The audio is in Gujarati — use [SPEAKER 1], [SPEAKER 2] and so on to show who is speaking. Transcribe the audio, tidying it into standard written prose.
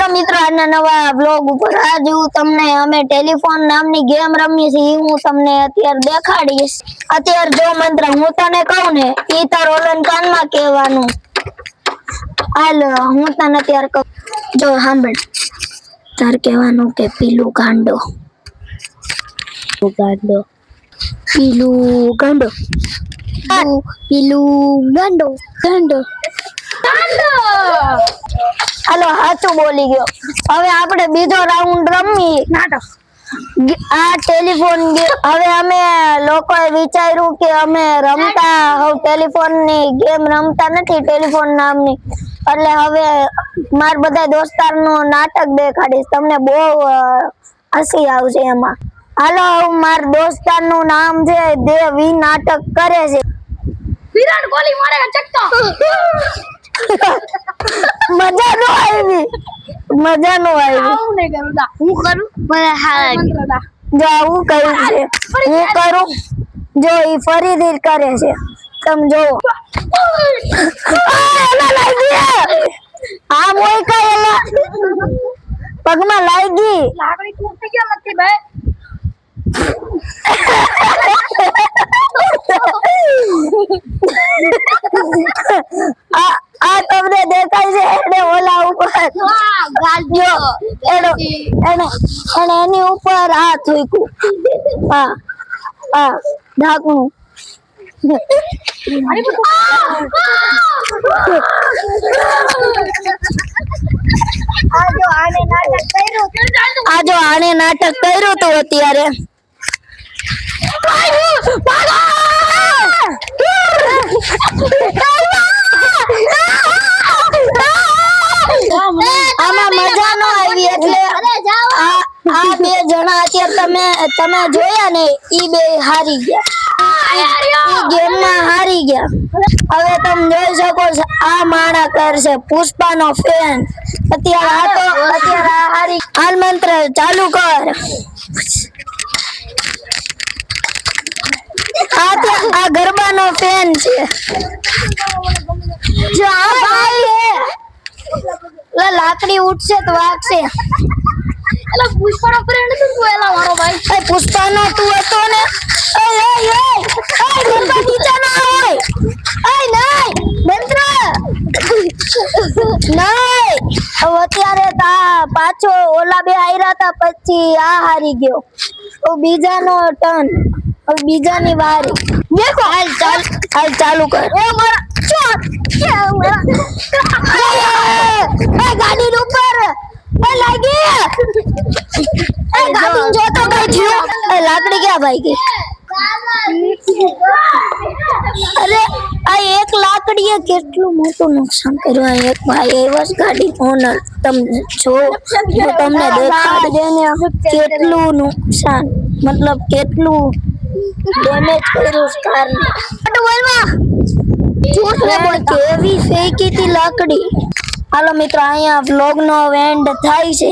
[SPEAKER 1] હાલો મિત્રો, આજના નવા બ્લોગ ઉપર આજે હું તમને અમે ટેલિફોન નામની ગેમ રમીએ છીએ હું તમને અત્યારે દેખાડીશ. અત્યારે જો મંત્ર હું તને કહું ને ઈ તાર ઓલન કાનમાં કહેવાનું. હાલ હું તને અત્યારે કહું, જો સાંભળ. તાર કહેવાનું કે પીલું ગાંડો ગાંડો પીલું ગાંડો પીલું ગાંડો ગાંડો ગાંડો. હાલો સાચું બોલી ગયો. હવે આપણે બીજો રાઉન્ડ રમી નાટક આ ટેલિફોન ગેમ. હવે અમે લોકોએ વિચાર્યું કે અમે રમતા ટેલિફોન ની ગેમ રમતા નથી ટેલિફોન નામની, એટલે હવે મારા બધા દોસ્તારનું નાટક દેખાડીશ તમને. બહુ હસી આવશે એમાં. હાલો મારા દોસ્તારનું નામ છે દેવ. ઈ નાટક કરે છે.
[SPEAKER 2] વિરાટ કોહલી મારેગા ચક્કો.
[SPEAKER 1] મજા નો આવી. મજા નો આવી.
[SPEAKER 2] હું નહીં કરું દા. હું કરું મને હારા
[SPEAKER 1] જો આવું કર્યું છે. હું કરું જો ઈ ફરીથી કરે છે. તમે જોવો. આ મોય કાયલા પગમાં લાગી.
[SPEAKER 2] લાકડી તૂટી ગઈ નથી ભાઈ.
[SPEAKER 1] આ તમને દેખાય છે એને ઓલા ઉપર
[SPEAKER 2] ગાજો
[SPEAKER 1] એને એની ઉપર હાથ મૂક્યું. હા હા ઢાંકણું. આ જો આને નાટક કર્યું તું અત્યારે. આમાં મજા નો આવી એટલે આ બે જણા અત્યારે તમે જોયા ને ઈ બે હારી ગયા. ઈ ગેમમાં હારી ગયા. હવે તમે જોઈ શકો છો આ માણા કરશે પુષ્પાનો ફેન. અત્યારે આ હારી. હાલ મંત્ર ચાલુ કર. આ ગરબાનો ફેન છે. જો આ ભાઈ લાકડી ઉઠશે તો વાગશે.
[SPEAKER 2] એલા પુષ્પાનો ફ્રેન્ડ તું એલા મારો ભાઈ.
[SPEAKER 1] એ પુષ્પાનો તું હતો ને. ઓય ઓય ઓય ગરબા નીચે ના હોય. ઓય નહીં મંત્ર નહીં. હવે અત્યારે પાછો ઓલા બે હાર્યા હતા પછી આ હારી ગયો. તો બીજાનો ટર્ન. હવે બીજાની વારી. દેખો હાલ ચાલુ કર. ઓ મારા ગાડી ઉપર લાગી. ગાડી જોતો કઈ થયો. લાકડી ક્યાં ભાઈ ગઈ? અરે આ એક લાકડીએ કેટલું મોટું નુકસાન કર્યું. એક ભાઈ એવા ગાડી ઓનર તમને તમને દેખાડે કેટલું નુકસાન, મતલબ કેટલું ડેમેજ કર્યું કારને. કેવી ફેંકી હતી લાકડી. હાલો મિત્રો અહીંયા વ્લોગ નો એન્ડ થાય છે.